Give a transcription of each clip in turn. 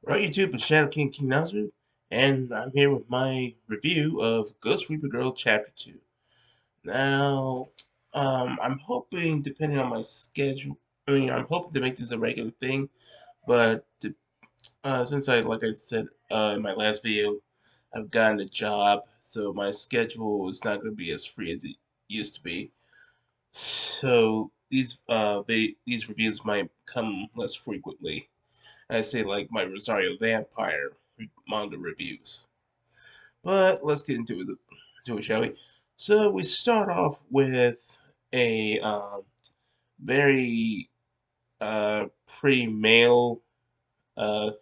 Right, YouTube, it's Shadow King Nazu, and I'm here with my review of Ghost Reaper Girl Chapter 2. Now, I'm hoping, depending on my schedule, I'm hoping to make this a regular thing, but since like I said in my last video, I've gotten a job, so my schedule is not going to be as free as it used to be. So these reviews might come less frequently. I say like my Rosario Vampire manga reviews. But let's get into it, shall we? So we start off with a very pretty male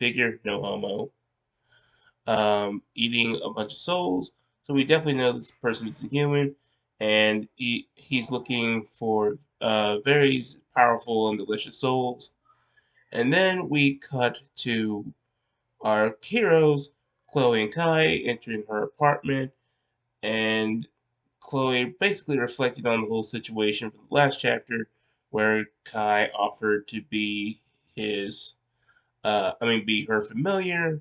figure, no homo, eating a bunch of souls. So we definitely know this person is a human, and he's looking for very powerful and delicious souls. And then we cut to our heroes, Chloe and Kai, entering her apartment, and Chloe basically reflecting on the whole situation from the last chapter, where Kai offered to be be her familiar,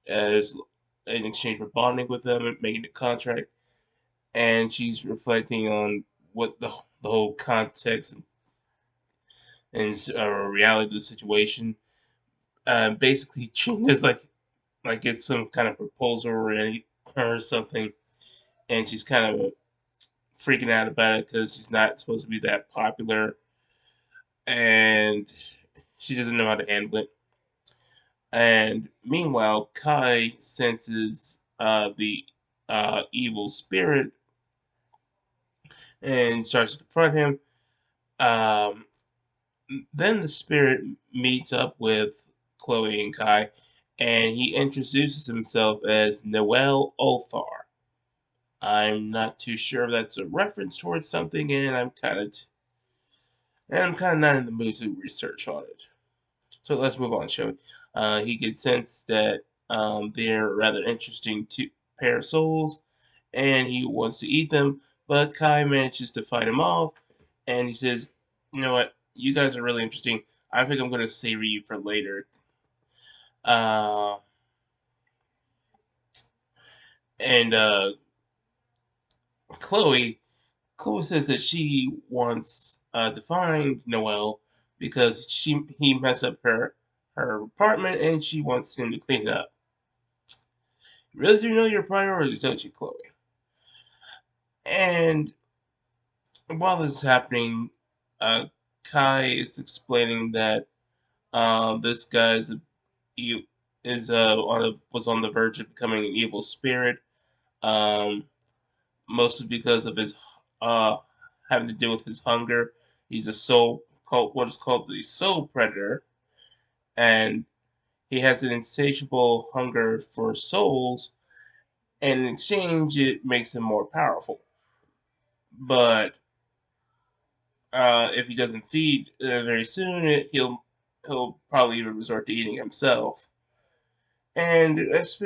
as in exchange for bonding with them and making a contract. And she's reflecting on what the whole context and reality of the situation. Basically, treating as like it's some kind of proposal or something, and she's kind of freaking out about it because she's not supposed to be that popular, and she doesn't know how to handle it. And meanwhile, Kai senses the evil spirit and starts to confront him. Um, then the spirit meets up with Chloe and Kai, and he introduces himself as Noel Ulthar. I'm not too sure if that's a reference towards something, and I'm kind of not in the mood to research on it. So let's move on, shall we? He gets sense that they're rather interesting pair of souls, and he wants to eat them. But Kai manages to fight him off, and he says, "You know what? You guys are really interesting. I think I'm going to save you for later." Uh, and Chloe Chloe says that she wants to find Noelle because he messed up her apartment and she wants him to clean it up. You really do know your priorities, don't you, Chloe? And while this is happening, uh, Kai is explaining that this guy e- is was on the verge of becoming an evil spirit, um, mostly because of his uh, having to deal with his hunger. He's a soul called what is called the soul predator, and he has an insatiable hunger for souls, and in exchange, it makes him more powerful. But if he doesn't feed very soon, he'll probably even resort to eating himself. And as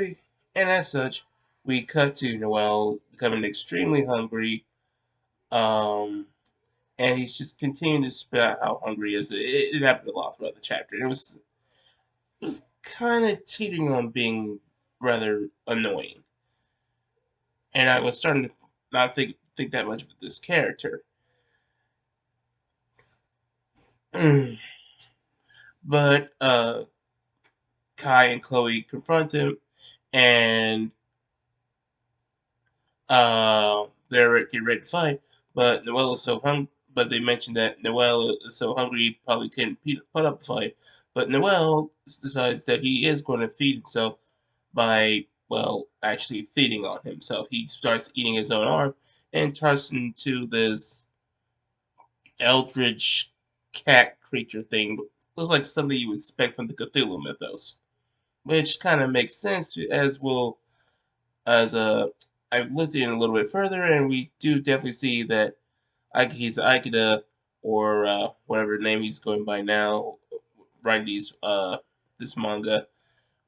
such, we cut to Noel becoming extremely hungry, um, and he's just continuing to spit out how hungry he is. It happened a lot throughout the chapter. And it was kind of teetering on being rather annoying, and I was starting to not think that much of this character. But Kai and Chloe confront him, and they're getting ready to fight. But Noelle is so hungry. But they mentioned that Noelle is so hungry he probably couldn't put up a fight. But Noelle decides that he is going to feed himself by, well, actually feeding on himself. He starts eating his own arm and turns into this Eldritch Cat creature thing. Looks like something you would expect from the Cthulhu mythos, which kind of makes sense as I've looked in a little bit further, and we do definitely see that he's Aikida, or whatever name he's going by now, writing this manga,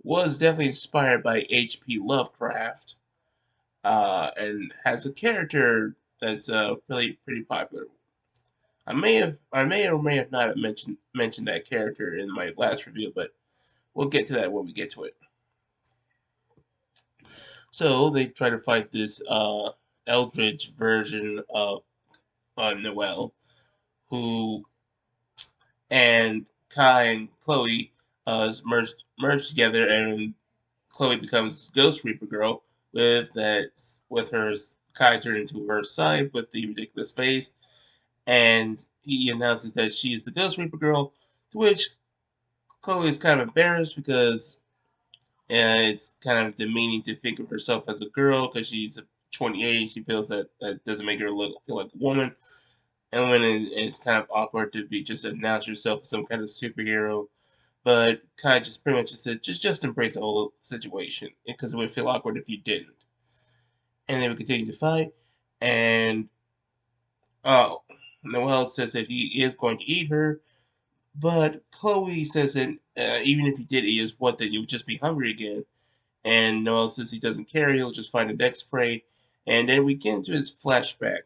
was definitely inspired by H.P. Lovecraft, and has a character that's really pretty popular. I may or may have not mentioned that character in my last review, but we'll get to that when we get to it. So they try to fight this Eldritch version of Noelle, who and Kai and Chloe merged together, and Chloe becomes Ghost Reaper Girl with her Kai turned into her side with the ridiculous face, and he announces that she is the Ghost Reaper Girl, to which Chloe is kind of embarrassed because it's kind of demeaning to think of herself as a girl because she's 28. She feels that that doesn't make her feel like a woman, and when it's kind of awkward to be just announce yourself as some kind of superhero. But Kai just pretty much just said, just embrace the whole situation because it would feel awkward if you didn't. And they would continue to fight, and uh, Noel says that he is going to eat her, but Chloe says that even if he did eat his what, that you would just be hungry again. And Noel says he doesn't care, he'll just find the next prey. And then we get into his flashback.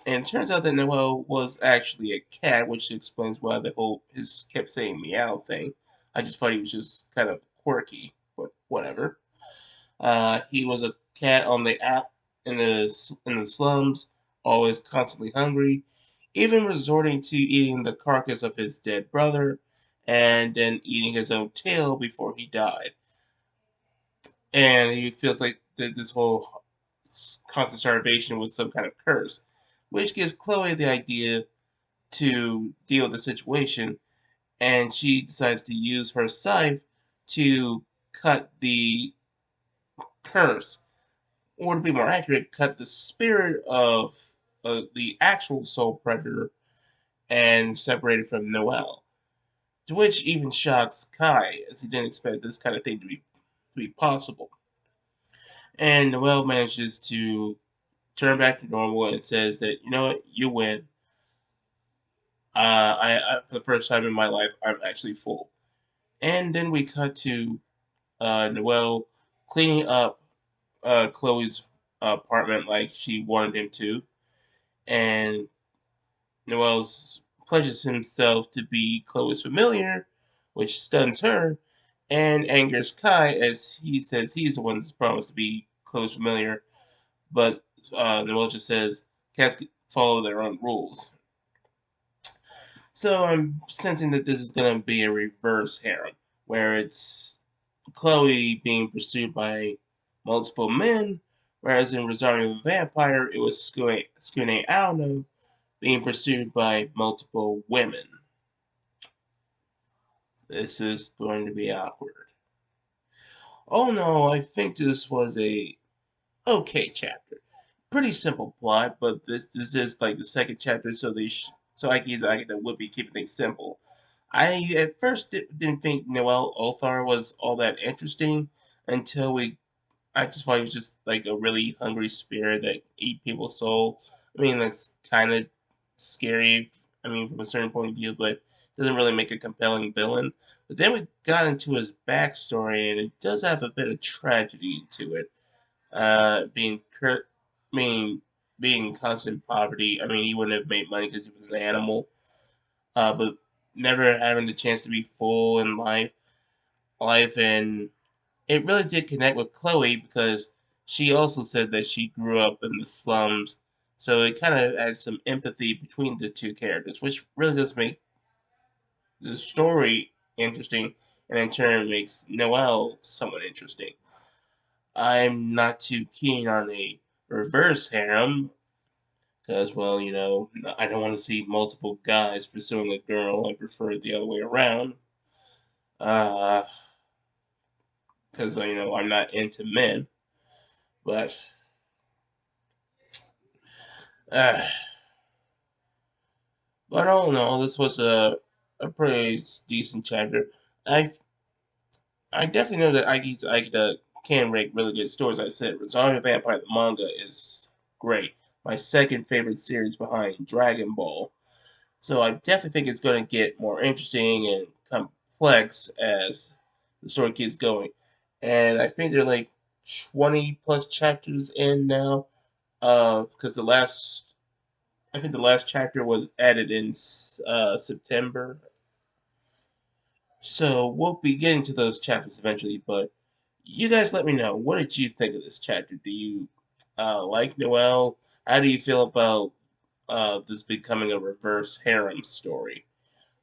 And it turns out that Noel was actually a cat, which explains why the whole his kept saying meow thing. I just thought he was just kind of quirky, but whatever. He was a cat on the in the slums, always constantly hungry, even resorting to eating the carcass of his dead brother, and then eating his own tail before he died. And he feels like that this whole constant starvation was some kind of curse, which gives Chloe the idea to deal with the situation, and she decides to use her scythe to cut the curse, or to be more accurate, cut the spirit of the actual soul predator and separate it from Noel. To which even shocks Kai, as he didn't expect this kind of thing to be possible. And Noel manages to turn back to normal and says that, you know what, you win. For the first time in my life, I'm actually full. And then we cut to Noel cleaning up Chloe's apartment like she wanted him to, and Noel pledges himself to be Chloe's familiar, which stuns her and angers Kai as he says he's the one that's promised to be Chloe's familiar, but Noel just says cats follow their own rules. So I'm sensing that this is going to be a reverse harem, where it's Chloe being pursued by multiple men, whereas in Rosario the Vampire, it was Skune Aono being pursued by multiple women. This is going to be awkward. Oh no, I think this was a okay chapter. Pretty simple plot, but this is like the second chapter, so so Akita would be keeping things simple. I at first didn't think Noel Othar was all that interesting until I just thought he was just like a really hungry spirit that eat people's soul. I mean, that's kind of scary. I mean, from a certain point of view, but doesn't really make a compelling villain. But then we got into his backstory, and it does have a bit of tragedy to it. Being cur- being being in constant poverty. I mean, he wouldn't have made money because he was an animal. But never having the chance to be full in life, and it really did connect with Chloe because she also said that she grew up in the slums. So it kind of adds some empathy between the two characters, which really does make the story interesting, and in turn makes Noelle somewhat interesting. I'm not too keen on a reverse harem because, well, I don't want to see multiple guys pursuing a girl. I prefer it the other way around. Uh, because I'm not into men, but uh, but all in all, this was a pretty decent chapter. I I definitely know that Aiki's Aikida can write really good stories. Like I said, Rosario Vampire the manga is great. My second favorite series behind Dragon Ball. So I definitely think it's going to get more interesting and complex as the story keeps going. And I think they're like 20 plus chapters in now. Because I think the last chapter was added in September. So we'll be getting to those chapters eventually, but you guys let me know. What did you think of this chapter? Do you like Noel? How do you feel about this becoming a reverse harem story?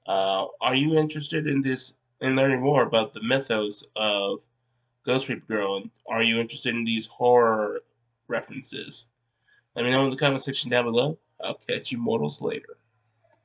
Are you interested in this in learning more about the mythos of Ghost Reaper Girl? And are you interested in these horror references? Let me know in the comment section down below. I'll catch you mortals later.